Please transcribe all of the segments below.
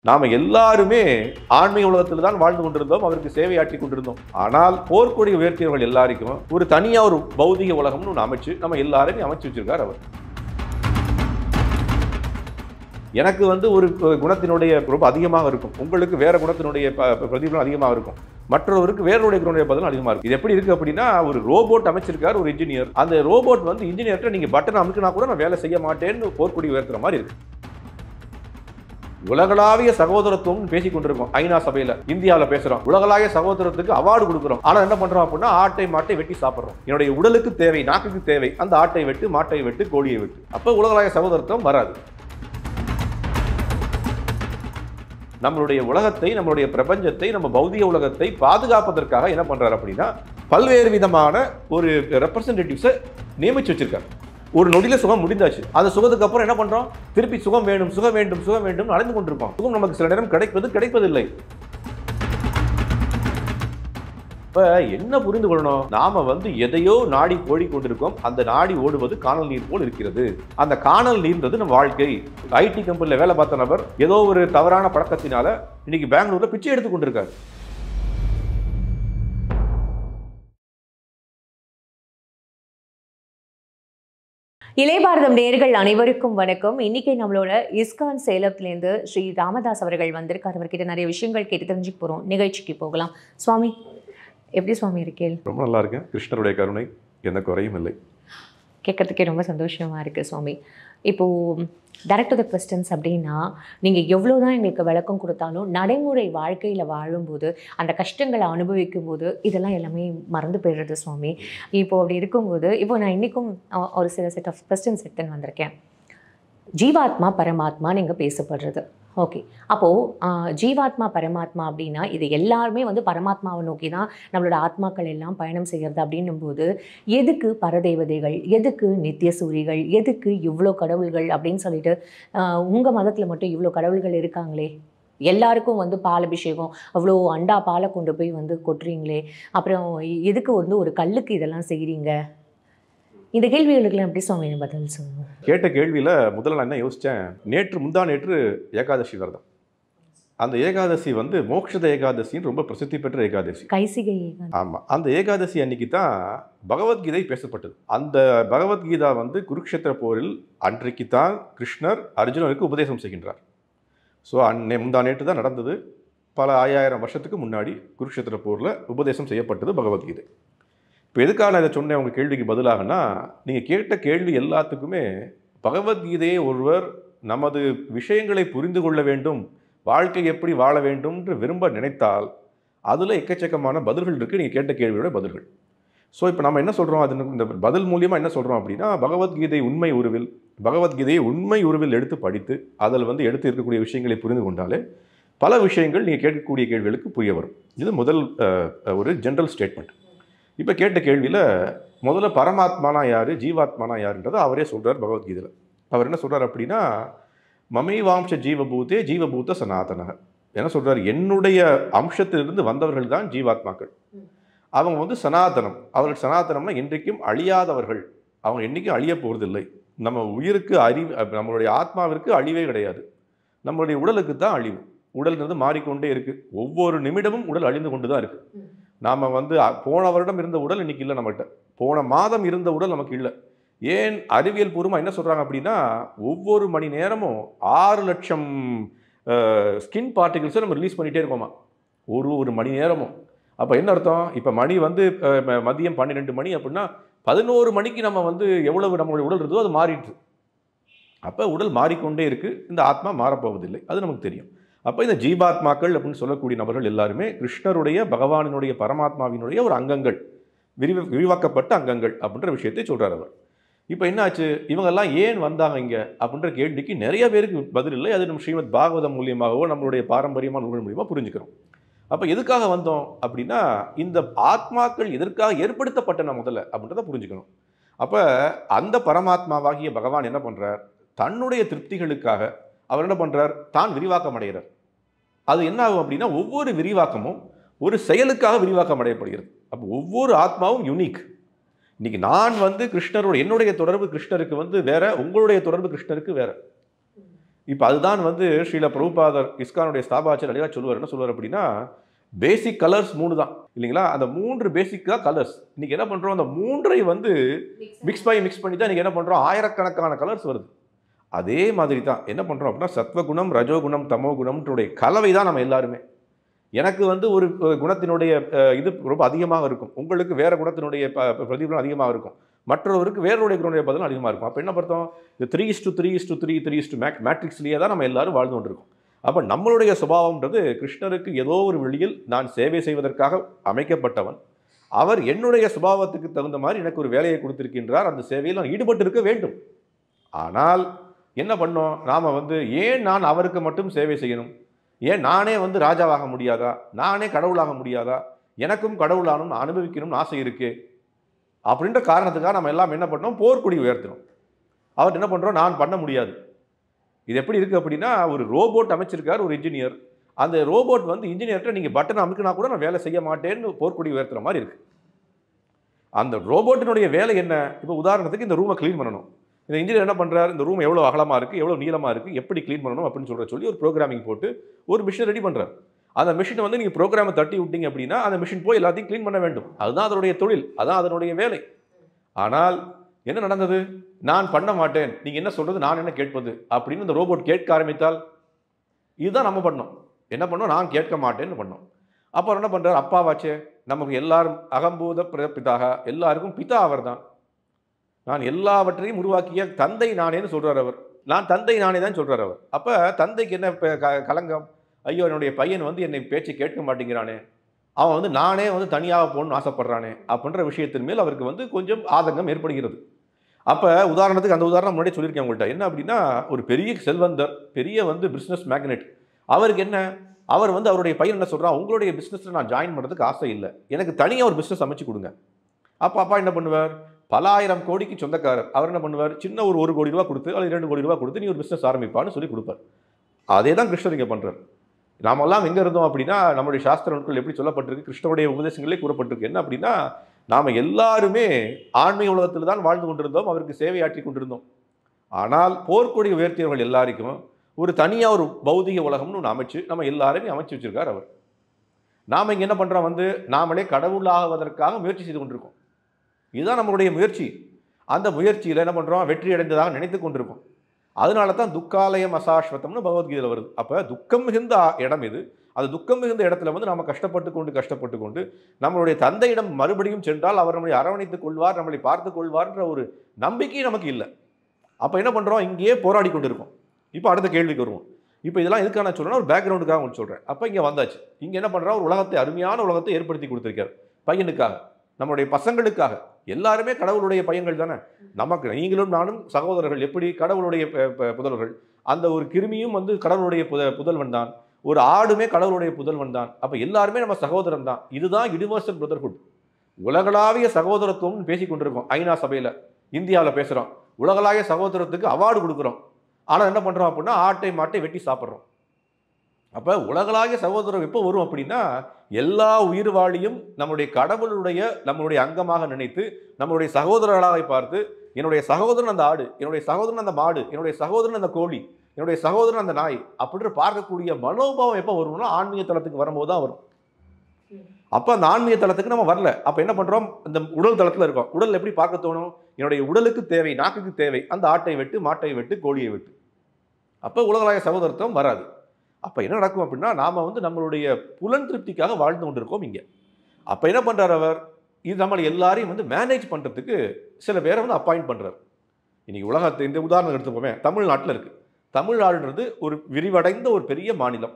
நாம எல்லாருமே ஆன்மீக உலகத்தில் தான் வாழ்ந்து கொண்டிருந்தோம், அவருக்கு சேவையாற்றி கொண்டிருந்தோம். ஆனால் போர்க்கொடி உயர்த்தியவர்கள் எல்லாருக்கும் ஒரு தனியா ஒரு பௌதிக உலகம்னு ஒன்று அமைச்சு நம்ம எல்லாரையும் அமைச்சு வச்சிருக்கார் அவர். எனக்கு வந்து ஒரு குணத்தினுடைய ரொம்ப அதிகமாக இருக்கும், உங்களுக்கு வேற குணத்தினுடைய பிரதிபலன் அதிகமாக இருக்கும், மற்றவருக்கு வேறொருடைய குணத்தினுடைய பதிலும் அதிகமாக இருக்கும். இது எப்படி இருக்கு அப்படின்னா, ஒரு ரோபோட் அமைச்சிருக்கார் ஒரு இன்ஜினியர். அந்த ரோபோட் வந்து இன்ஜினியர்கிட்ட நீங்க பட்டன் அமுக்கினா கூட நான் வேலை செய்ய மாட்டேன்னு போர்க்கொடி உயர்த்துற மாதிரி இருக்கு. உலகளாவிய சகோதரத்துவம் பேசிக் கொண்டிருக்கோம். ஐநா சபையில இந்தியாவில் பேசுறோம், உலகளாவிய சகோதரத்துக்கு அவார்டு கொடுக்குறோம். ஆனா என்ன பண்றோம் அப்படின்னா, ஆட்டை மாட்டை வெட்டி சாப்பிடுறோம். என்னுடைய உடலுக்கு தேவை, நாக்குக்கு தேவை, அந்த ஆட்டை வெட்டு, மாட்டை வெட்டு, கோழியை வெட்டு. அப்ப உலகளாவிய சகோதரத்துவம் வராது. நம்மளுடைய உலகத்தை, நம்மளுடைய பிரபஞ்சத்தை, நம்ம பௌதிக உலகத்தை பாதுகாப்பதற்காக என்ன பண்றாரு அப்படின்னா, பல்வேறு விதமான ஒரு ரெப்ரசன்டேட்டிவ்ஸை நியமிச்சு வச்சிருக்காரு. ஒரு நொடியில சுகம் முடிந்தாச்சு. அந்த சுகத்துக்கு அப்புறம் என்ன பண்றோம், திருப்பி சுகம் வேண்டும், சுகம் வேண்டும், சுகம் வேண்டும் அலைந்து கொண்டிருப்போம். சுகம் நமக்கு சில நேரம் கிடைப்பதில்லை. இப்ப என்ன புரிந்து கொள்ளணும், நாம வந்து எதையோ நாடி ஓடி கொண்டிருக்கோம். அந்த நாடி ஓடுவது காணல் நீர் போல் இருக்கிறது. அந்த காணல் நீர்ன்றது நம்ம வாழ்க்கை. ஐடி கம்பெனில வேலை பார்த்த நபர் ஏதோ ஒரு தவறான பழக்கத்தினால இன்னைக்கு பெங்களூர்ல பிச்சை எடுத்து கொண்டிருக்காரு. இளையபாரதம் நேயர்கள் அனைவருக்கும் வணக்கம். இன்னைக்கு நம்மளோட இஸ்கான் சேலத்திலேருந்து ஸ்ரீ ராமதாஸ் அவர்கள் வந்திருக்கார். அவர்கிட்ட நிறைய விஷயங்கள் கேட்டு தெரிஞ்சுக்க போறோம். நிகழ்ச்சிக்கு போகலாம். சுவாமி, எப்படி சுவாமி இருக்கேன்? ரொம்ப நல்லா இருக்கேன். கிருஷ்ணருடைய கருணை எந்த குறையும் இல்லை. கேட்கறதுக்கே ரொம்ப சந்தோஷமா இருக்கு சுவாமி. இப்போ டைரக்ட் டு த கொஸ்டின்ஸ் அப்படின்னா, நீங்கள் எவ்வளோ தான் எங்களுக்கு விளக்கம் கொடுத்தாலும் நடைமுறை வாழ்க்கையில் வாழும்போது, அந்த கஷ்டங்களை அனுபவிக்கும் போது இதெல்லாம் எல்லாமே மறந்து போயிடுறது சுவாமி. இப்போது அப்படி இருக்கும்போது, இப்போ நான் இன்றைக்கும் ஒரு சில செட் ஆஃப் கொஸ்டின்ஸ் எடுத்துன்னு வந்திருக்கேன். ஜீவாத்மா பரமாத்மா நீங்கள் பேசப்படுறது ஓகே. அப்போது ஜீவாத்மா பரமாத்மா அப்படின்னா இது எல்லாருமே வந்து பரமாத்மாவை நோக்கி தான் நம்மளோட ஆத்மாக்கள் எல்லாம் பயணம் செய்கிறது. அப்படின்னும்போது எதுக்கு பரதேவதைகள், எதுக்கு நித்திய சூரிகள், எதுக்கு இவ்வளோ கடவுள்கள் அப்படின்னு சொல்லிட்டு உங்கள் மதத்தில் மட்டும் இவ்வளோ கடவுள்கள் இருக்காங்களே, எல்லாருக்கும் வந்து பால் அபிஷேகம் அவ்வளோ அண்டா பாலை கொண்டு போய் வந்து கொட்டுறீங்களே, அப்புறம் எதுக்கு வந்து ஒரு கல்லுக்கு இதெல்லாம் செய்கிறீங்க? இந்த கேள்விகளுக்கெல்லாம் எப்படி சுவாமி பதில் சொல்லுவோம்? கேட்ட கேள்வியில் முதல்ல நான் என்ன யோசித்தேன், முந்தா நேற்று ஏகாதசி விரதம். அந்த ஏகாதசி வந்து மோட்சத ஏகாதசின்னு ரொம்ப பிரசித்தி பெற்ற ஏகாதசி, கைசிகை. ஆமாம், அந்த ஏகாதசி அன்னைக்கு தான் பகவத்கீதை பேசப்பட்டது. அந்த பகவத்கீதா வந்து குருக்ஷேத்திர போரில் அன்றைக்கு தான் கிருஷ்ணர் அர்ஜுனனுக்கு உபதேசம் செய்கின்றார். ஸோ முந்தா நேற்று தான் நடந்தது. பல 5000 வருஷத்துக்கு முன்னாடி குருக்ஷேத்திர போரில் உபதேசம் செய்யப்பட்டது பகவத்கீதை. இப்போ எதுக்காக நான் இதை சொன்னேன் உங்கள் கேள்விக்கு பதிலாகனா, நீங்கள் கேட்ட கேள்வி எல்லாத்துக்குமே பகவத்கீதையை ஒருவர் நமது விஷயங்களை புரிந்து கொள்ள வேண்டும், வாழ்க்கை எப்படி வாழ வேண்டும் என்று விரும்ப நினைத்தால் அதில் எக்கச்சக்கமான பதில்கள் இருக்குது. நீங்கள் கேட்ட கேள்வியோட பதில்கள். ஸோ இப்போ நம்ம என்ன சொல்கிறோம், அது இந்த பதில் மூலியமாக என்ன சொல்கிறோம் அப்படின்னா, பகவத்கீதையை உண்மை உருவில் எடுத்து படித்து அதில் வந்து எடுத்து இருக்கக்கூடிய விஷயங்களை புரிந்து கொண்டாலே பல விஷயங்கள் நீங்கள் கேட்கக்கூடிய கேள்விகளுக்கு புரிய வரும். இது முதல் ஒரு ஜென்ரல் ஸ்டேட்மெண்ட். இப்போ கேட்ட கேள்வியில் முதல்ல பரமாத்மானா யார், ஜீவாத்மானா யாருன்றதை அவரே சொல்கிறார் பகவத்கீதையில். அவர் என்ன சொல்கிறார் அப்படின்னா, மமைவாம்ச ஜீவபூதே ஜீவபூத சனாதன. என்ன சொல்கிறார், என்னுடைய அம்சத்திலிருந்து வந்தவர்கள் தான் ஜீவாத்மாக்கள். அவங்க வந்து சனாதனம். அவர்கள் சனாதனம்னா என்றைக்கும் அழியாதவர்கள், அவங்க என்றைக்கும் அழிய போகிறதில்லை. நம்ம உயிருக்கு நம்மளுடைய ஆத்மாவிற்கு அழிவே கிடையாது. நம்மளுடைய உடலுக்கு தான் அழிவு. உடல்ங்கிறது மாறிக்கொண்டே இருக்குது. ஒவ்வொரு நிமிடமும் உடல் அழிந்து கொண்டு தான் இருக்குது. நாம் வந்து போன வருடம் இருந்த உடல் இன்னைக்கு இல்லை நம்மகிட்ட, போன மாதம் இருந்த உடல் நமக்கு இல்லை. ஏன் அறிவியல் பூர்வமாக என்ன சொல்கிறாங்க அப்படின்னா, ஒவ்வொரு மணி நேரமும் 6 லட்சம் ஸ்கின் பார்ட்டிகிள்ஸை நம்ம ரிலீஸ் பண்ணிகிட்டே இருக்கோமா ஒரு மணி நேரமும். அப்போ என்ன அர்த்தம், இப்போ மணி வந்து மதியம் 12 மணி அப்படின்னா 11 மணிக்கு நம்ம வந்து எவ்வளவு நம்மளுடைய உடல் இருந்ததோ அது மாறிடுது. அப்போ உடல் மாறிக்கொண்டே இருக்குது, இந்த ஆத்மா மாறப்போவதில்லை, அது நமக்கு தெரியும். அப்போ இந்த ஜீவாத்மாக்கள் அப்படின்னு சொல்லக்கூடிய நபர்கள் எல்லாருமே கிருஷ்ணருடைய, பகவானினுடைய, பரமாத்மாவினுடைய ஒரு அங்கங்கள், விரிவாக்கப்பட்ட அங்கங்கள் அப்படின்ற விஷயத்தை சொல்கிறார் அவர். இப்போ என்னாச்சு, இவங்கெல்லாம் ஏன் வந்தாங்க இங்கே அப்படின்ற கேள்விக்கு நிறைய பேருக்கு பதில் இல்லை. அது நம்ம ஸ்ரீமத் பாகவதம் மூலியமாகவோ நம்மளுடைய பாரம்பரியமான நூல்கள் மூலியமாக புரிஞ்சுக்கிறோம். அப்போ எதுக்காக வந்தோம் அப்படின்னா, இந்த ஆத்மாக்கள் எதற்காக ஏற்படுத்தப்பட்டன முதல்ல அப்படின்றத புரிஞ்சுக்கணும். அப்போ அந்த பரமாத்மாவாகிய பகவான் என்ன பண்ணுறார், தன்னுடைய திருப்திகளுக்காக அவர் என்ன பண்ணுறார், தான் விரிவாக்கம் அடைகிறார். அது என்ன ஆகும் அப்படின்னா, ஒவ்வொரு விரிவாக்கமும் ஒரு செயலுக்காக விரிவாக்கம் அடையப்படுகிறது. அப்போ ஒவ்வொரு ஆத்மாவும் யூனிக். இன்னைக்கு நான் வந்து கிருஷ்ணரோட, என்னுடைய தொடர்பு கிருஷ்ணருக்கு வந்து வேற, உங்களுடைய தொடர்பு கிருஷ்ணருக்கு வேற. இப்போ அதுதான் வந்து ஸ்ரீல பிரபுபாதர் இஸ்கானுடைய ஸ்தாபாச்சார் அழகாக சொல்லுவார். என்ன சொல்லுவார் அப்படின்னா, பேசிக் கலர்ஸ் 3 தான் இல்லைங்களா? அந்த 3 பேசிக் தான் கலர்ஸ். இன்னைக்கு என்ன பண்ணுறோம், அந்த 3ஐ வந்து மிக்ஸ் பண்ணி தான் இன்றைக்கி என்ன பண்ணுறோம், ஆயிரக்கணக்கான கலர்ஸ் வருது. அதே மாதிரி தான் என்ன பண்ணுறோம் அப்படின்னா, சத்வகுணம், ரஜோகுணம், தமோ குணம்னுடைய கலவை தான் நம்ம எல்லாருமே. எனக்கு வந்து ஒரு குணத்தினுடைய இது ரொம்ப அதிகமாக இருக்கும், உங்களுக்கு வேறு குணத்தினுடைய பிரதிபலன் அதிகமாக இருக்கும், மற்றவருக்கு வேறுடைய குணடைய பதிலும் அதிகமாக இருக்கும். அப்போ என்ன பார்த்தோம், இந்த 3:3:3 3:3 மேட்ரிக்ஸ்லேயே தான் நம்ம எல்லாரும் வாழ்ந்து கொண்டிருக்கோம். அப்போ நம்மளுடைய சுபாவம்ன்றது கிருஷ்ணருக்கு ஏதோ ஒரு வழியில் நான் சேவை செய்வதற்காக அமைக்கப்பட்டவன். அவர் என்னுடைய சுபாவத்துக்கு தகுந்த மாதிரி எனக்கு ஒரு வேலையை கொடுத்திருக்கின்றார். அந்த சேவையில் நான் ஈடுபட்டு இருக்க வேண்டும். ஆனால் என்ன பண்ணோம், நாம் வந்து ஏன் நான் அவருக்கு மட்டும் சேவை செய்யணும், ஏன் நானே வந்து ராஜாவாக முடியாதா, நானே கடவுளாக முடியாதா, எனக்கும் கடவுளானும் அனுபவிக்கணும்னு ஆசை இருக்கு அப்படின்ற காரணத்துக்காக நம்ம எல்லாம் என்ன பண்ணோம், போர்க்கொடி உயர்த்தணும். அவர் என்ன பண்ணுறோம், நான் பண்ண முடியாது. இது எப்படி இருக்குது அப்படின்னா, ஒரு ரோபோட் அமைச்சிருக்கார் ஒரு இன்ஜினியர். அந்த ரோபோட் வந்து இன்ஜினியர்கிட்ட நீங்கள் பட்டன் அமுக்கினா கூட நான் வேலை செய்ய மாட்டேன்னு போர்க்கொடி உயர்த்துற மாதிரி இருக்குது. அந்த ரோபோட்டினுடைய வேலை என்ன, இப்போ உதாரணத்துக்கு இந்த ரூமை க்ளீன் பண்ணணும். இந்த இன்ஜினியர் என்ன பண்ணுறாரு, இந்த ரூம் எவ்வளோ அகலமாக இருக்குது, எவ்வளோ நீளமாக இருக்குது, எப்படி க்ளீன் பண்ணணும் அப்படின்னு சொல்லி ஒரு ப்ரோக்ராமிங் போட்டு ஒரு மிஷினை ரெடி பண்ணுறாரு. அந்த மிஷினை வந்து நீங்கள் ப்ரோக்ராமை தட்டி விட்டீங்க அப்படின்னா அந்த மிஷின் போய் எல்லாத்தையும் க்ளீன் பண்ண வேண்டும். அதுதான் அதனுடைய தொழில், அதான் அதனுடைய வேலை. ஆனால் என்ன நடந்தது, நான் பண்ண மாட்டேன், நீங்கள் என்ன சொல்கிறது, நான் என்ன கேட்பது அப்படின்னு இந்த ரோபோட் கேட்க ஆரம்பித்தால், இதுதான் நம்ம பண்ணோம். என்ன பண்ணோம், நான் கேட்க மாட்டேன்னு பண்ணோம். அப்புறம் என்ன பண்ணுறார், அப்பாவாச்சே, நமக்கு எல்லாரும் அகம்பூத பிதாக, எல்லாருக்கும் பிதா அவர் தான், நான் எல்லாவற்றையும் உருவாக்கிய தந்தை நானேன்னு சொல்கிறார் அவர். நான் தந்தை நானே தான் சொல்கிறார் அவர். அப்போ தந்தைக்கு என்ன கலங்கம், ஐயோ என்னுடைய பையன் வந்து என்னை பேச்சு கேட்க மாட்டேங்கிறானே, அவன் வந்து நானே வந்து தனியாக போகணும்னு ஆசைப்படுறானே அப்படின்ற விஷயத்தின் மேல் அவருக்கு வந்து கொஞ்சம் ஆதங்கம் ஏற்படுகிறது. அப்போ உதாரணத்துக்கு அந்த உதாரணம் முன்னாடி சொல்லியிருக்கேன் உங்கள்கிட்ட. என்ன அப்படின்னா, ஒரு பெரிய செல்வந்தர், பெரிய வந்து பிஸ்னஸ் மேக்னெட், அவருக்கு என்ன, அவர் வந்து அவருடைய பையன் என்ன சொல்கிறான், உங்களுடைய பிஸ்னஸில் நான் ஜாயின் பண்ணுறதுக்கு ஆசை இல்லை, எனக்கு தனியாக ஒரு பிஸ்னஸ் அமைச்சு கொடுங்க. அப்போ அப்பா என்ன பண்ணுவார், பல ஆயிரம் கோடிக்கு சொந்தக்காரர், அவர் என்ன பண்ணுவார், சின்ன ஒரு 1 கோடி ரூபா கொடுத்து அல்லது 2 கோடி ரூபா கொடுத்து நீ ஒரு பிஸ்னஸ் ஆரம்பிப்பான்னு சொல்லி கொடுப்பார். அதே தான் கிருஷ்ணர் இங்கே பண்ணுறார். நாமெல்லாம் எங்கே இருந்தோம் அப்படின்னா, நம்முடைய சாஸ்திர நூல்கள் எப்படி சொல்லப்பட்டிருக்கு, கிருஷ்ணருடைய உபதேசங்களே கூறப்பட்டிருக்கு. என்ன அப்படின்னா, நாம் எல்லாருமே ஆன்மீக உலகத்தில் தான் வாழ்ந்து கொண்டிருந்தோம், அவருக்கு சேவையாற்றி கொண்டிருந்தோம். ஆனால் போர்க்கொடி உயர்த்தியவர்கள் எல்லாருக்கும் ஒரு தனியாக ஒரு பௌதிக உலகம்னு ஒன்று அமைச்சு நம்ம எல்லாருமே அமைச்சு வச்சிருக்கார் அவர். நாம் இங்கே என்ன பண்ணுறோம், வந்து நாமளே கடவுளாகுவதற்காக முயற்சி செய்து கொண்டிருக்கோம். இதுதான் நம்மளுடைய முயற்சி. அந்த முயற்சியில் என்ன பண்ணுறோம், வெற்றி அடைந்ததாக நினைத்து கொண்டிருக்கோம். அதனால தான் துக்காலயம் அசாஸ்வதம்னு பகவத்கீதையில் வருது. அப்போ துக்கம் மிகுந்த இடம் இது. அது துக்கம் மிகுந்த இடத்துல வந்து நம்ம கஷ்டப்பட்டு கொண்டு நம்மளுடைய தந்தையிடம் மறுபடியும் சென்றால் அவர் நம்மளை அரவணைத்துக் கொள்வார், நம்மளை பார்த்து கொள்வார்ன்ற ஒரு நம்பிக்கை நமக்கு இல்லை. அப்போ என்ன பண்ணுறோம், இங்கேயே போராடி கொண்டு இருக்கோம். இப்போ அடுத்த கேள்விக்கு வருவோம். இப்போ இதெல்லாம் எதுக்காக நான் சொல்கிறேன்னா, ஒரு பேக்ரவுண்டுக்காக ஒன்று சொல்கிறேன். அப்போ இங்கே வந்தாச்சு. இங்கே என்ன பண்ணுறோம், ஒரு உலகத்தை, அருமையான உலகத்தை ஏற்படுத்தி கொடுத்துருக்கார் பையனுக்காக, நம்மளுடைய பசங்களுக்காக. எல்லாருமே கடவுளுடைய பையன்கள் தானே. நமக்கு நீங்களும் நானும் சகோதரர்கள், எப்படி கடவுளுடைய புதல்வர்கள். அந்த ஒரு கிருமியும் வந்து கடவுளுடைய புதல்வன் தான், ஒரு ஆடுமே கடவுளுடைய புதல்வன் தான். அப்போ எல்லாருமே நம்ம சகோதரன் தான். இதுதான் யுனிவர்சல் பிரதர்ஹுட், உலகளாவிய சகோதரத்துவம்னு பேசி கொண்டிருக்கோம். ஐநா சபையில் இந்தியாவில் பேசுகிறோம், உலகளாவிய சகோதரத்துக்கு அவார்டு கொடுக்குறோம். ஆனால் என்ன பண்ணுறோம் அப்படின்னா, ஆட்டை மாட்டை வெட்டி சாப்பிட்றோம். அப்போ உலகளாவிய சகோதரம் எப்போ வரும் அப்படின்னா, எல்லா உயிர் வாழியும் நம்முடைய கடவுளுடைய நம்மளுடைய அங்கமாக நினைத்து நம்மளுடைய சகோதரர்களாக பார்த்து, என்னுடைய சகோதரன் அந்த ஆடு, என்னுடைய சகோதரன் அந்த மாடு, என்னுடைய சகோதரன் அந்த கோழி, என்னுடைய சகோதரன் அந்த நாய் அப்படின்னு பார்க்கக்கூடிய மனோபாவம் எப்போ வரும்னா, ஆன்மீக தளத்துக்கு வரும்போது தான் வரும். அப்போ அந்த ஆன்மீக தளத்துக்கு நம்ம வரல. அப்போ என்ன பண்ணுறோம், இந்த உடல் தளத்தில் இருக்கோம். உடல் எப்படி பார்க்க தோணும், என்னுடைய உடலுக்கு தேவை, நாக்குக்கு தேவை அந்த ஆட்டை வெட்டு, மாட்டை வெட்டு, கோழியை வெட்டு. அப்போ உலகளாவிய சகோதரத்துவம் வராது. அப்போ என்ன நடக்கும் அப்படின்னா, நாம் வந்து நம்மளுடைய புலன் திருப்திக்காக வாழ்ந்து கொண்டிருக்கோம் இங்கே. அப்போ என்ன பண்ணுறார் அவர், இது நம்மளை எல்லாரையும் வந்து மேனேஜ் பண்ணுறதுக்கு சில பேரை வந்து அப்பாயிண்ட் பண்ணுறார். இன்றைக்கி உலகத்தை இந்த உதாரணம் எடுத்துப்போமே, தமிழ்நாட்டில் இருக்குது. தமிழ்நாடுன்றது ஒரு விரிவடைந்த ஒரு பெரிய மாநிலம்.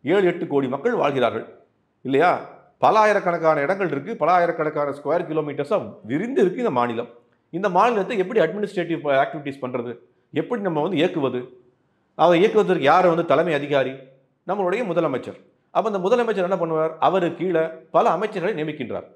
7-8 கோடி மக்கள் வாழ்கிறார்கள் இல்லையா. பல ஆயிரக்கணக்கான இடங்கள் இருக்குது, பல ஆயிரக்கணக்கான ஸ்கொயர் கிலோமீட்டர்ஸாக விரிந்து இருக்குது இந்த மாநிலம். இந்த மாநிலத்தை எப்படி அட்மினிஸ்ட்ரேட்டிவ் ஆக்டிவிட்டீஸ் பண்ணுறது, எப்படி நம்ம வந்து இயக்குவது, அதை இயக்குவதற்கு யார் வந்து தலைமை அதிகாரி, நம்மளுடைய முதலமைச்சர். அப்போ அந்த முதலமைச்சர் என்ன பண்ணுவார், அவர் கீழே பல அமைச்சர்களை நியமிக்கின்றார்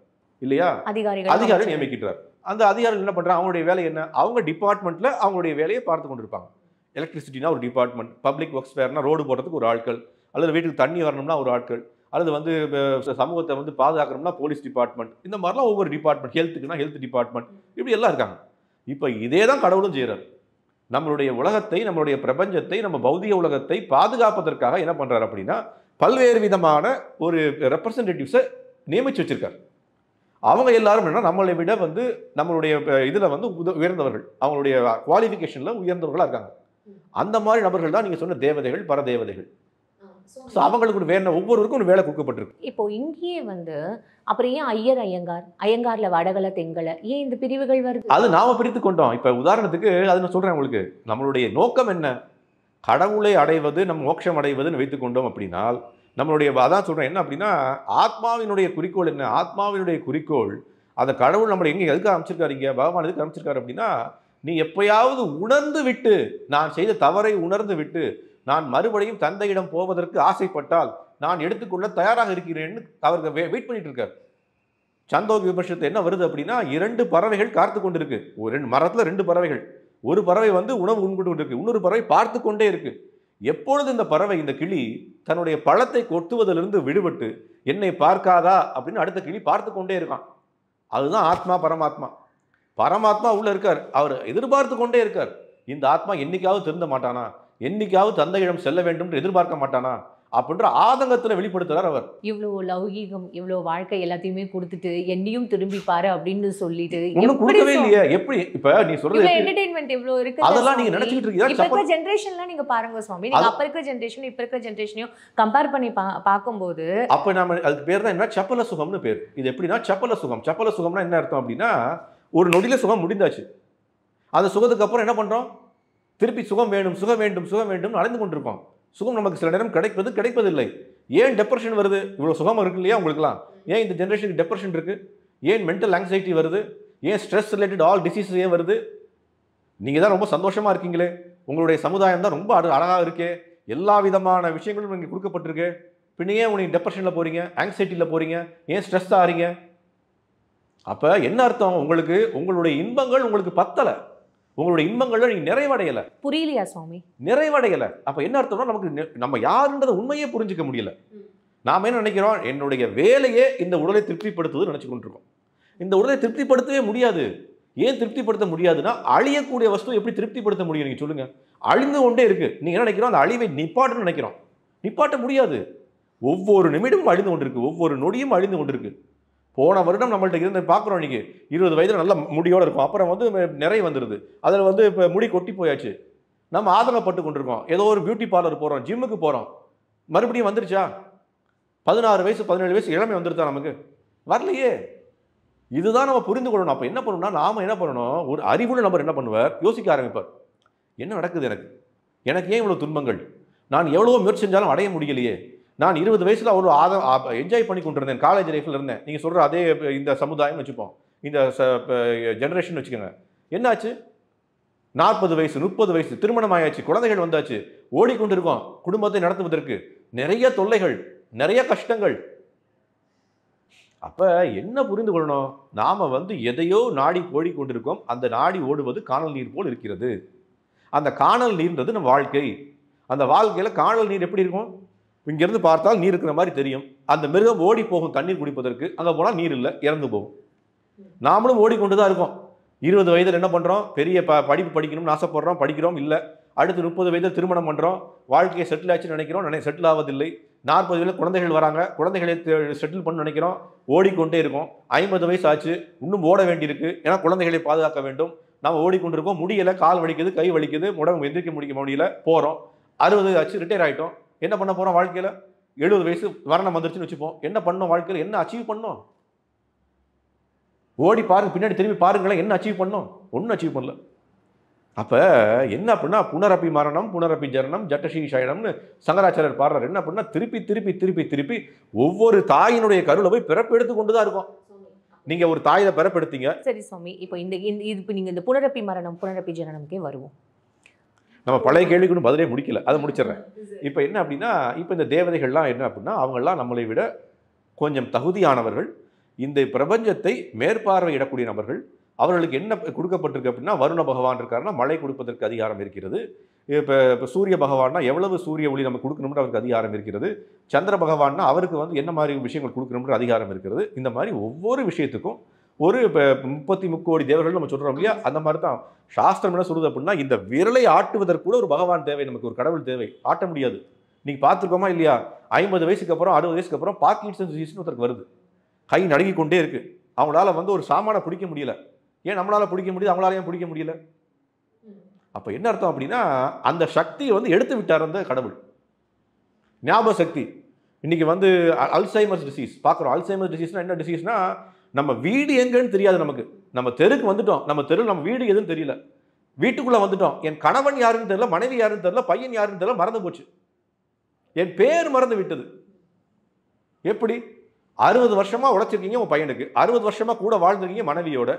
இல்லையா, அதிகாரிகளை நியமிக்கின்றார். அந்த அதிகாரிகள் என்ன பண்ணுறாங்க, அவங்களுடைய வேலை என்ன, அவங்க டிபார்ட்மெண்ட்டில் அவங்களுடைய வேலையை பார்த்து கொண்டிருப்பாங்க. எலக்ட்ரிசிட்டினா ஒரு டிபார்ட்மெண்ட், பப்ளிக் ஒர்க்ஸ் வேறுனா ரோடு போடுறதுக்கு ஒரு ஆட்கள், அல்லது வீட்டுக்கு தண்ணி வரணும்னா ஒரு ஆட்கள், அல்லது வந்து சமூகத்தை வந்து பாதுகாக்கணும்னா போலீஸ் டிபார்ட்மெண்ட், இந்த மாதிரிலாம் ஒவ்வொரு டிபார்ட்மெண்ட், ஹெல்த்துக்குனா ஹெல்த் டிபார்ட்மெண்ட், இப்படி எல்லாம் இருக்காங்க. இப்போ இதே தான் கடவுளும் செய்கிறார். நம்மளுடைய உலகத்தை, நம்மளுடைய பிரபஞ்சத்தை, நம்ம பௌதிக உலகத்தை பாதுகாப்பதற்காக என்ன பண்றாரு அப்படின்னா பல்வேறு விதமான ஒரு ரெப்ரசன்டேட்டிவ்ஸை நியமிச்சு வச்சிருக்காரு. அவங்க எல்லாரும் என்ன நம்மளை விட வந்து நம்மளுடைய இதுல வந்து உயர்ந்தவர்கள், அவங்களுடைய குவாலிஃபிகேஷன்ல உயர்ந்தவர்களா இருக்காங்க. அந்த மாதிரி நபர்கள் தான் நீங்க சொன்ன தேவதைகள், பரதேவதைகள். ஸோ அவங்களுக்கு வேற ஒவ்வொருவருக்கும் ஒரு வேலை கொடுக்கப்பட்டிருக்கு. இப்போ இங்கேயே வந்து அப்புறம் ஏன் ஐயர் ஐயங்கார், ஐயங்கார்ல வடகலை தெங்கலை, ஏன் இந்த பிரிவுகள் வருது? அது நாம பிரித்து கொண்டோம். இப்ப உதாரணத்துக்கு அது நான் சொல்றேன் உங்களுக்கு, நம்மளுடைய நோக்கம் என்ன, கடவுளை அடைவது, நம்ம மோட்சம் அடைவதுன்னு வைத்துக் கொண்டோம் அப்படின்னால் நம்மளுடைய அதான் சொல்றேன் என்ன அப்படின்னா ஆத்மாவினுடைய குறிக்கோள் என்ன, ஆத்மாவினுடைய குறிக்கோள் அந்த கடவுள் நம்மளை எங்க எதுக்கு அமைச்சிருக்காரு, இங்க பகவான் எதுக்கு அமைச்சிருக்காரு அப்படின்னா நீ எப்பயாவது உணர்ந்து விட்டு, நான் செய்த தவறை உணர்ந்து விட்டு நான் மறுபடியும் தந்தையிடம் போவதற்கு ஆசைப்பட்டால் நான் எடுத்துக்கொள்ள தயாராக இருக்கிறேன்னு அவருக்கு வெயிட் பண்ணிட்டு இருக்காரு. சாந்தோக்கிய உபனிஷத்து என்ன வருது அப்படின்னா 2 பறவைகள் காத்து கொண்டு இருக்கு. ஒரு மரத்துல 2 பறவைகள், ஒரு பறவை வந்து உணவு உண்பட்டு இருக்கு, இன்னொரு பறவை பார்த்து கொண்டே இருக்கு. எப்பொழுது இந்த பறவை, இந்த கிளி தன்னுடைய பழத்தை கொத்துவதிலிருந்து விடுபட்டு என்னை பார்க்காதா அப்படின்னு அடுத்த கிளி பார்த்து கொண்டே இருக்கான். அதுதான் ஆத்மா, பரமாத்மா. பரமாத்மா உள்ள இருக்கார், அவர் எதிர்பார்த்து கொண்டே இருக்கார். இந்த ஆத்மா என்னைக்காவது திருந்த மாட்டானா, என்னைக்காவது தந்தையிடம் செல்ல வேண்டும் என்று எதிர்பார்க்க மாட்டானா அப்படின்ற ஆதங்கத்துல வெளிப்படுத்துறார் அவர். இவ்வளோ லௌகீகம், இவ்வளோ வாழ்க்கை எல்லாத்தையுமே கொடுத்துட்டு என்னையும் திரும்பி பாரு அப்படின்னு சொல்லிட்டு ஒன்னும் கொடுக்கவே இல்லையே. எப்படி இப்ப நீ சொல்றது என்டர்டெயின்மெண்ட் இவ்வளோ இருக்கு, அதெல்லாம் நீங்க நினைச்சிட்டு இருக்கீங்க. இப்ப இருக்க ஜெனரேஷன்ல நீங்க பாருங்க சுவாமி, நீங்க அப்ப இருக்க ஜெனரேஷன் இப்ப இருக்க ஜெனரேஷனையும் கம்பேர் பண்ணி பார்க்கும்போது அப்ப நாம அதுக்கு பேர் தான் என்ன, சப்பல சுகம்னு பேர். இது எப்படின்னா சப்பல சுகம். சப்பல சுகம்னா என்ன அர்த்தம் அப்படின்னா ஒரு நொடியில சுகம் முடிந்தாச்சு. அந்த சுகத்துக்கு அப்புறம் என்ன பண்றோம், திருப்பி சுகம் வேண்டும், சுகம் வேண்டும், சுகம் வேண்டும் அலைந்து கொண்டிருக்கோம். சுகம் நமக்கு சில நேரம் கிடைப்பதில்லை. ஏன் டெப்ரெஷன் வருது? இவ்வளோ சுகம் இருக்கு இல்லையா உங்களுக்குலாம், ஏன் இந்த ஜென்ரேஷனுக்கு டெப்ரெஷன் இருக்கு, ஏன் மென்டல் ஆங்ஸைட்டி வருது, ஏன் ஸ்ட்ரெஸ் ரிலேட்டட் ஆல் டிசீஸ் ஏன் வருது? நீங்கள் தான் ரொம்ப சந்தோஷமாக இருக்கீங்களே, உங்களுடைய சமுதாயம் தான் ரொம்ப அழகாக இருக்கே, எல்லா விதமான விஷயங்களும் நீங்கள் கொடுக்கப்பட்டிருக்கு, பின்ன ஏன் உங்களுக்கு டெப்ரெஷனில் போகிறீங்க, ஆங்ஸைட்டியில் போகிறீங்க, ஏன் ஸ்ட்ரெஸ் ஆகிறீங்க? அப்போ என்ன அர்த்தம், உங்களுக்கு உங்களுடைய இன்பங்கள் உங்களுக்கு பத்தலை, உங்களுடைய இன்பங்கள்ல நீங்க நிறைவடையலை. புரியலையா சுவாமி? நிறைவடையலை. அப்போ என்ன அர்த்தம்னா நமக்கு நம்ம யாருன்றதை உண்மையே புரிஞ்சிக்க முடியல. நாம் என்ன நினைக்கிறோம், என்னுடைய வேலையே இந்த உடலை திருப்திப்படுத்துவதுன்னு நினச்சி கொண்டிருக்கோம். இந்த உடலை திருப்திப்படுத்தவே முடியாது. ஏன் திருப்திப்படுத்த முடியாதுன்னா அழியக்கூடிய வஸ்து எப்படி திருப்திப்படுத்த முடியும் நீங்கள் சொல்லுங்க? அழிந்து கொண்டே இருக்கு. நீங்கள் என்ன நினைக்கிறோம், அந்த அழிவை நிப்பாட்டுன்னு நினைக்கிறோம். நிப்பாட்ட முடியாது. ஒவ்வொரு நிமிடமும் அழிந்து கொண்டிருக்கு, ஒவ்வொரு நொடியும் அழிந்து கொண்டிருக்கு. போன வருடம் நம்மள்ட்ட இருந்து பார்க்குறோம், இன்னைக்கு 20 வயதில் நல்ல முடியோடு இருக்கும், அப்புறம் வந்து நிறைய வந்துடுது, அதில் வந்து இப்போ முடி கொட்டி போயாச்சு, நம்ம ஆதங்கப்பட்டு கொண்டிருக்கோம். ஏதோ ஒரு பியூட்டி பார்லர் போகிறோம், ஜிம்முக்கு போகிறோம், மறுபடியும் வந்துருச்சா? 16 வயசு 17 வயசு இளமை வந்துருச்சா? நமக்கு வரலையே. இதுதான் நம்ம புரிந்து கொள்ளணும். அப்போ என்ன பண்ணணும்னா நாம் என்ன பண்ணணும், ஒரு அறிவுள்ள நபர் என்ன பண்ணுவார், யோசிக்க ஆரம்பிப்பார். என்ன நடக்குது எனக்கு ஏன் இவ்வளோ துன்பங்கள், நான் எவ்வளோ முயற்சி செஞ்சாலும் அடைய முடியலையே, நான் 20 வயசில் அவ்வளோ என்ஜாய் பண்ணி கொண்டிருந்தேன், காலேஜ் லைஃப்பில் இருந்தேன். நீங்கள் சொல்கிற அதே இந்த சமுதாயம் வச்சுப்போம், இந்த ஜெனரேஷன் வச்சுக்கோங்க. என்னாச்சு, 40 வயசு 30 வயசு திருமணம் ஆயாச்சு, குழந்தைகள் வந்தாச்சு, ஓடிக்கொண்டிருக்கோம் குடும்பத்தை நடத்துவதற்கு, நிறைய தொல்லைகள், நிறைய கஷ்டங்கள். அப்போ என்ன புரிந்து கொள்ளணும், நாம் வந்து எதையோ நாடி ஓடிக்கொண்டிருக்கோம். அந்த நாடி ஓடுவது காணல் நீர் போல் இருக்கிறது. அந்த காணல் நீர்ன்றது நம்ம வாழ்க்கை. அந்த வாழ்க்கையில் காணல் நீர் எப்படி இருக்கும், இங்கேருந்து பார்த்தால் நீர் இருக்கிற மாதிரி தெரியும். அந்த மிருகம் ஓடி போகும் தண்ணீர் குடிப்பதற்கு, அங்கே போனால் நீர் இல்லை, இறந்து போகும். நாமளும் ஓடிக்கொண்டு தான் இருக்கோம். 20 வயதில் என்ன பண்ணுறோம், பெரிய படிப்பு படிக்கணும்னு ஆசைப்படுறோம், படிக்கிறோம் இல்லை. அடுத்து 30 வயதில் திருமணம் பண்ணுறோம், வாழ்க்கையை செட்டில் ஆச்சுன்னு நினைக்கிறோம், செட்டில் ஆவதில்லை. 40 வயதில் குழந்தைகள் வராங்க, குழந்தைகளை செட்டில் பண்ண நினைக்கிறோம், ஓடிக்கொண்டே இருக்கோம். 50 வயசு ஆச்சு, இன்னும் ஓட வேண்டியிருக்கு, ஏன்னா குழந்தைகளை பாதுகாக்க வேண்டும். நாம் ஓடிக்கொண்டிருக்கோம், முடியலை, கால் வலிக்குது, கை வலிக்குது, உடம்பு எந்திரிக்க முடியல, போகிறோம். 60 ஆச்சு, ரிட்டையர் ஆகிட்டோம். என்ன பண்ண போகிறோம் வாழ்க்கையில், 70 வயசு மரணம் வந்துருச்சுன்னு வச்சுப்போம். என்ன பண்ணோம் வாழ்க்கையில், என்ன அச்சீவ் பண்ணோம்? ஓடி பாருங்க, பின்னாடி திரும்பி பாருங்களேன், என்ன அச்சீவ் பண்ணோம்? ஒன்றும் அச்சீவ் பண்ணல. அப்போ என்ன அப்படின்னா புனரப்பி மரணம் புனரப்பி ஜனனம் ஜட்டஷீ சயனம்னு சங்கராச்சாரியர் பாடுறாரு. என்ன அப்படின்னா திருப்பி திருப்பி திருப்பி திருப்பி ஒவ்வொரு தாயினுடைய கருவில் போய் பிறப்பெடுத்து கொண்டு தான் இருக்கும். நீங்க ஒரு தாயில பிறப்பெடுத்தீங்க. சரி சுவாமி, இப்போ இப்போ நீங்க இந்த புனரப்பி மரணம் புனரப்பி ஜனனம்க்கே வருவோம். நம்ம பழைய கேள்விக்கு பதிலே முடிக்கல, அதை முடிச்சிடுறேன். இப்போ என்ன அப்படின்னா, இப்போ இந்த தேவதைகள்லாம் என்ன அப்படின்னா அவங்கெல்லாம் நம்மளை விட கொஞ்சம் தகுதியானவர்கள், இந்த பிரபஞ்சத்தை மேற்பார்வையிடக்கூடிய நபர்கள். அவர்களுக்கு என்ன கொடுக்கப்பட்டிருக்கு அப்படின்னா, வருண பகவான் இருக்காருன்னா மழை கொடுப்பதற்கு அதிகாரம் இருக்கிறது. இப்போ சூரிய பகவான்னா எவ்வளவு சூரிய ஒளி நம்ம கொடுக்கணும்னு அவருக்கு அதிகாரம் இருக்கிறது. சந்திர பகவான்னா அவருக்கு வந்து என்ன மாதிரி விஷயங்கள் கொடுக்கணும்னு அதிகாரம் இருக்கிறது. இந்த மாதிரி ஒவ்வொரு விஷயத்துக்கும் ஒரு 30 தேவர்கள் நம்ம சொல்றோம் இல்லையா, அந்த மாதிரி தான் சாஸ்திரம் என்ன சொல்லுது அப்படின்னா, இந்த விரலை ஆட்டுவதற்கு கூட ஒரு பகவான் தேவை, நமக்கு ஒரு கடவுள் தேவை. ஆட்ட முடியாது. நீங்க பார்த்துருக்கோமா இல்லையா, 50 வயசுக்கு அப்புறம் 60 வயசுக்கு அப்புறம் பார்க்கின்சன்ஸ் டிசீஸ்னு ஒருத்தருக்கு வருது. கை நடுங்கி கொண்டே இருக்கு. அவங்களால வந்து ஒரு சாமானை பிடிக்க முடியல. ஏன் நம்மளால பிடிக்க முடியுது, அவங்களால ஏன் பிடிக்க முடியல? அப்ப என்ன அர்த்தம் அப்படின்னா, அந்த சக்தியை வந்து எடுத்து விட்டார் அந்த கடவுள். ஞாபக சக்தி. இன்னைக்கு வந்து அல்சைமர்ஸ் டிசீஸ் பார்க்குறோம். அல்சைமர்ஸ் டிசீஸ்னா என்ன டிசீஸ்னா, நம்ம வீடு எங்கன்னு தெரியாது நமக்கு. நம்ம தெருக்கு வந்துட்டோம். நம்ம தெருவில் நம்ம வீடு எதுன்னு தெரியல. வீட்டுக்குள்ள வந்துட்டோம். என் கணவன் யாருன்னு தெரியல, மனைவி யாருன்னு தெரியல, பையன் யாருன்னு தெரியல, மறந்து போச்சு. என் பேர் மறந்து விட்டது. எப்படி? 60 வருஷமா உழைச்சிருக்கீங்க உங்க பையனுக்கு, 60 வருஷமா கூட வாழ்ந்திருக்கீங்க மனைவியோட,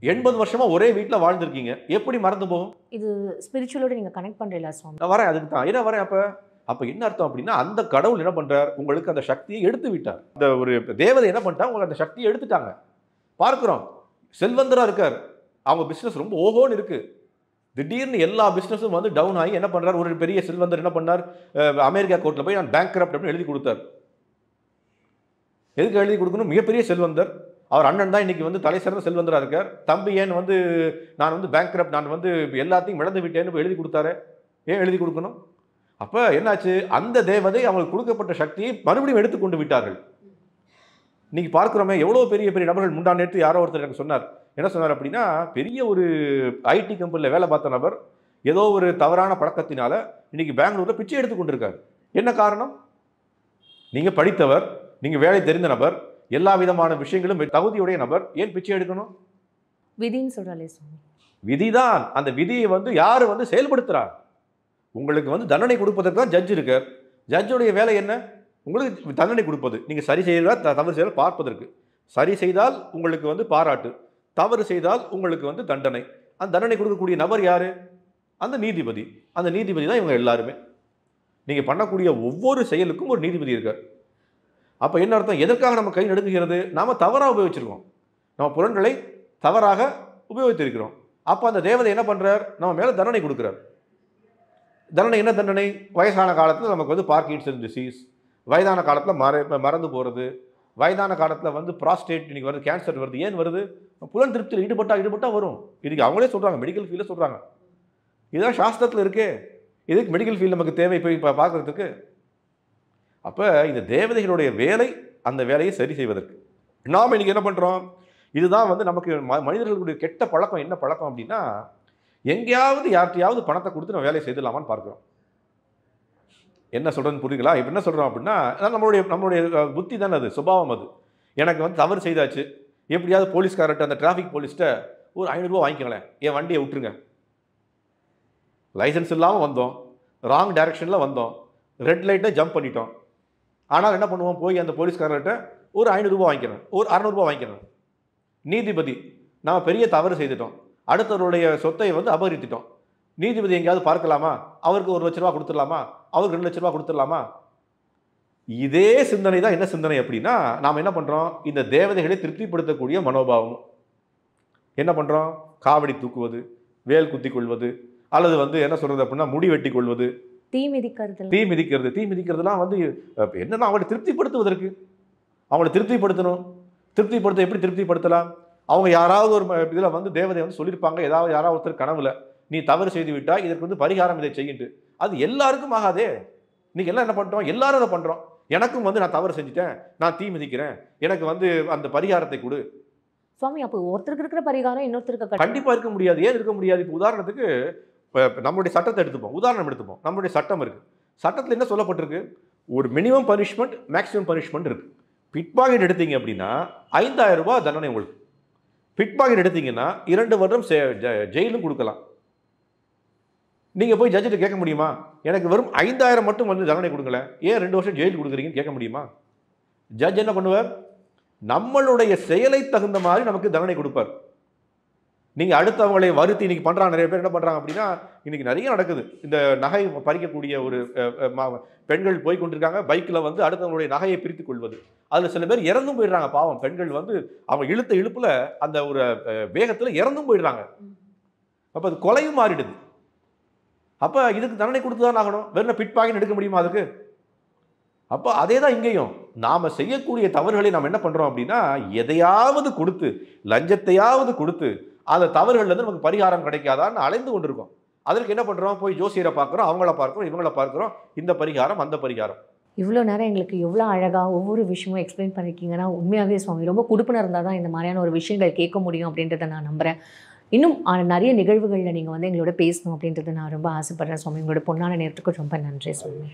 80 வருஷமா ஒரே வீட்டில் வாழ்ந்திருக்கீங்க. எப்படி மறந்து போகும்? இது ஸ்பிரிச்சுவலோட நீங்க கனெக்ட் பண்றீங்களா சுவாமி? நான் வரேன், அதுக்கு தான். ஏன்னா வரேன். அப்ப என்ன அர்த்தம் அப்படின்னா, அந்த கடவுள் என்ன பண்றார், உங்களுக்கு அந்த சக்தியை எடுத்து விட்டார். இந்த ஒரு தேவதை என்ன பண்ணிட்டாங்க, உங்களுக்கு அந்த சக்தியை எடுத்துட்டாங்க. பார்க்கிறோம், செல்வந்தரா இருக்கார், அவங்க பிசினஸ் ரொம்ப ஓஹோன்னு இருக்கு. திடீர்னு எல்லா பிசினஸும் வந்து டவுன் ஆகி என்ன பண்றார், ஒரு பெரிய செல்வந்தர் என்ன பண்ணார், அமெரிக்கா கோர்ட்ல போய் நான் பேங்க்ரப்ட் அப்படின்னு எழுதி கொடுத்தார். எதுக்கு எழுதி கொடுக்கணும்? மிகப்பெரிய செல்வந்தர், அவர் அண்ணன் தான் இன்னைக்கு வந்து தலை சிறந்த செல்வந்தரா இருக்கார். தம்பி ஏன் வந்து நான் வந்து பேங்க்ரப்ட், நான் வந்து எல்லாத்தையும் இழந்து விட்டேன்னு எழுதி கொடுத்தாரு. ஏன் எழுதி கொடுக்கணும்? அப்ப என்னாச்சு, அந்த தேவதை அவங்களுக்கு கொடுக்கப்பட்ட சக்தியை மறுபடியும் எடுத்துக்கொண்டு விட்டார்கள். இன்னைக்கு பார்க்கிறோமே, எவ்வளவு பெரிய பெரிய நபர்கள். முந்தா நேற்று யாரோ ஒருத்தர் எனக்கு சொன்னார். என்ன சொன்னார் அப்படின்னா, பெரிய ஒரு ஐடி கம்பெனியில் வேலை பார்த்த நபர் ஏதோ ஒரு தவறான பழக்கத்தினால இன்னைக்கு பெங்களூர்ல பிச்சை எடுத்து கொண்டிருக்காரு. என்ன காரணம்? நீங்க படித்தவர், நீங்க வேலை தெரிந்த நபர், எல்லா விதமான விஷயங்களும் தகுதியுடைய நபர், ஏன் பிச்சை எடுக்கணும்? விதின்னு சொல்றாலே சுவாமி. விதிதான். அந்த விதியை வந்து யாரு வந்து செயல்படுத்துறார்? உங்களுக்கு வந்து தண்டனை கொடுப்பதற்கு தான் ஜட்ஜ் இருக்கார். ஜட்ஜுடைய வேலை என்ன? உங்களுக்கு தண்டனை கொடுப்பது. நீங்க சரி செய்தால் தவறு செய்தால் பார்ப்பதற்கு. சரி செய்தால் உங்களுக்கு வந்து பாராட்டு, தவறு செய்தால் உங்களுக்கு வந்து தண்டனை. அந்த தண்டனை கொடுக்கக்கூடிய நபர் யாரு? அந்த நீதிபதி. அந்த நீதிபதி தான் இவங்க எல்லாருமே. நீங்க பண்ணக்கூடிய ஒவ்வொரு செயலுக்கும் ஒரு நீதிபதி இருக்கார். அப்ப என்ன அர்த்தம்? எதற்காக நம்ம கை நடுங்குகிறது? நாம தவறாக உபயோகிச்சிருக்கோம். நம்ம புலன்களை தவறாக உபயோகித்திருக்கிறோம். அப்ப அந்த தேவதை என்ன பண்றார்? நம்ம மேல தண்டனை கொடுக்கிறார். தண்டனை என்ன தண்டனை? வயசான காலத்தில் நமக்கு வந்து பார்க்கின்சன்ஸ் டிசீஸ், வயதான காலத்தில் மறந்து போகிறது, வயதான காலத்தில் வந்து ப்ராஸ்டேட் இன்னைக்கு வருது, கேன்சர் வருது. ஏன் வருது? புலன் திருப்தியில் ஈடுபட்டா வரும். இதுக்கு அவங்களே சொல்கிறாங்க, மெடிக்கல் ஃபீல்டில் சொல்கிறாங்க. இதுதான் சாஸ்திரத்தில் இருக்கே. இதுக்கு மெடிக்கல் ஃபீல்டு நமக்கு தேவை போய் பார்க்குறதுக்கு. அப்போ இந்த தேவதைகளுடைய வேலை, அந்த வேலையை சரி செய்வதற்கு. நாம் இன்னைக்கு என்ன பண்ணுறோம்? இதுதான் வந்து நமக்கு மனிதர்களுடைய கெட்ட பழக்கம். என்ன பழக்கம் அப்படின்னா, எங்கேயாவது யார்கிட்டையாவது பணத்தை கொடுத்து நம்ம வேலையை செய்துடலாமான்னு பார்க்குறோம். என்ன சொல்கிறேன்னு புரியுங்களா? இப்போ என்ன சொல்கிறோம் அப்படின்னா, நம்மளுடைய புத்தி தானே அது, சுபாவம் அது. எனக்கு வந்து தவறு செய்தாச்சு, எப்படியாவது போலீஸ்காரர்கிட்ட, அந்த டிராஃபிக் போலீஸ்கிட்ட ஒரு 500 ரூபா வாங்கிக்கங்களேன், என் வண்டியை விட்டுருங்க. லைசன்ஸ் இல்லாமல் வந்தோம், ராங் டைரக்ஷனில் வந்தோம், ரெட் லைட்டை ஜம்ப் பண்ணிட்டோம். ஆனால் என்ன பண்ணுவோம்? போய் அந்த போலீஸ்காரர்கிட்ட ஒரு 500 ரூபா வாங்கிக்கிறேன், ஒரு 600 ரூபா வாங்கிக்கிறேன். நீதிபதி, நாம் பெரிய தவறு செய்துட்டோம், அடுத்தவருடைய சொத்தை வந்து அபகரித்துட்டோம். நீதிபதி எங்கேயாவது பார்க்கலாமா? அவருக்கு 1 லட்ச ரூபா கொடுத்துடலாமா? அவருக்கு 2 லட்ச ரூபா கொடுத்துடலாமா? இதே சிந்தனை தான். என்ன சிந்தனை அப்படின்னா, நாம் என்ன பண்ணுறோம்? இந்த தேவதைகளை திருப்திப்படுத்தக்கூடிய மனோபாவம். என்ன பண்ணுறோம்? காவடி தூக்குவது, வேல் குத்தி கொள்வது, அல்லது வந்து என்ன சொல்கிறது அப்படின்னா முடி வெட்டி கொள்வது, தீ மிதிக்கிறதுலாம் வந்து என்னன்னா அவங்களை திருப்திப்படுத்துவதற்கு. அவங்களை திருப்திப்படுத்தணும். எப்படி திருப்திப்படுத்தலாம்? அவங்க யாராவது ஒரு இதில் வந்து தேவதை வந்து சொல்லியிருப்பாங்க, யாராவது ஒருத்தர் கனவுல, நீ தவறு செய்து விட்டா இதற்கு வந்து பரிகாரம் இதை செய்யிட்டு. அது எல்லாருக்கும் ஆகாதே. இன்னைக்கு எல்லாம் என்ன பண்ணுறோம்? எல்லாரும் அதை பண்ணுறோம். எனக்கும் வந்து நான் தவறு செஞ்சுட்டேன், நான் தீ மிதிக்கிறேன், எனக்கு வந்து அந்த பரிகாரத்தை கொடு. சுவாமி, அப்போ ஒருத்தருக்கு இருக்கிற பரிகாரம் இன்னொருத்தருக்கு கண்டிப்பாக இருக்க முடியாது. ஏன் இருக்க முடியாது? இப்போ உதாரணத்துக்கு நம்மளுடைய சட்டத்தை எடுத்துப்போம், உதாரணம் எடுத்துப்போம். நம்மளுடைய சட்டம் இருக்கு. சட்டத்தில் என்ன சொல்லப்பட்டிருக்கு? ஒரு மினிமம் பனிஷ்மெண்ட், மேக்ஸிமம் பனிஷ்மெண்ட் இருக்கு. பிட்பாக்கெட் எடுத்தீங்க அப்படின்னா 5000 ரூபாய் தண்டனை உங்களுக்கு. பிட்பாக்கெட் எடுத்தீங்கன்னா 2 வருடம் ஜெயிலும் கொடுக்கலாம். நீங்க போய் ஜட்ஜிட்ட கேட்க முடியுமா? எனக்கு வெறும் 5000 மட்டும் வந்து தண்டனை கொடுக்கல, ஏன் 2 வருஷம் ஜெயில் கொடுக்குறீங்கன்னு கேட்க முடியுமா? ஜட்ஜ் என்ன பண்ணுவார்? நம்மளுடைய செயலை தகுந்த மாதிரி நமக்கு தண்டனை கொடுப்பார். நீங்க அடுத்தவங்களை வருத்தி இன்னைக்கு பண்றாங்க. நிறைய பேர் என்ன பண்றாங்க அப்படின்னா, இன்னைக்கு நிறைய நடக்குது. இந்த நகை பறிக்கக்கூடிய ஒரு பெண்கள் போய் கொண்டிருக்காங்க, பைக்கில் வந்து அடுத்தவங்களுடைய நகையை பிரித்துக் கொள்வது. அதுல சில பேர் இறந்தும் போயிடுறாங்க. பாவம், பெண்கள் வந்து அவங்க இழுத்த இழுப்புல அந்த ஒரு வேகத்துல இறந்தும் போயிடுறாங்க. அப்ப அது கொலையும் மாறிடுது. அப்ப இதுக்கு தண்டனை கொடுத்துதான் ஆகணும். வெறும் பிட் பாக்கெட் எடுக்க முடியுமா அதுக்கு? அப்போ அதே தான் இங்கேயும். நாம் செய்யக்கூடிய தவறுகளை நாம் என்ன பண்ணுறோம் அப்படின்னா, எதையாவது கொடுத்து, லஞ்சத்தையாவது கொடுத்து, அந்த தவறுகள்லேருந்து நமக்கு பரிகாரம் கிடைக்காதான்னு அலைந்து கொண்டிருக்கோம். அதற்கு என்ன பண்ணுறோம், போய் ஜோசியரை பார்க்குறோம், அவங்கள பார்க்குறோம், இவங்கள பார்க்குறோம், இந்த பரிகாரம் அந்த பரிகாரம். இவ்வளோ நேரம் எங்களுக்கு எவ்வளோ அழகாக ஒவ்வொரு விஷயமும் எக்ஸ்பிளைன் பண்ணியிருக்கீங்கன்னா, உண்மையாகவே சுவாமி ரொம்ப குடுப்பினர் இருந்தால் தான் இந்த மாதிரியான ஒரு விஷயங்கள் கேட்க முடியும் அப்படின்றத நான் நம்புகிறேன். இன்னும் நிறைய நிகழ்வுகளில் நீங்கள் வந்து எங்களோட பேசணும் அப்படின்றத நான் ரொம்ப ஆசைப்படுறேன் சுவாமி. உங்களோட பொன்னான நேரத்துக்கு ரொம்ப நன்றி சுவாமி.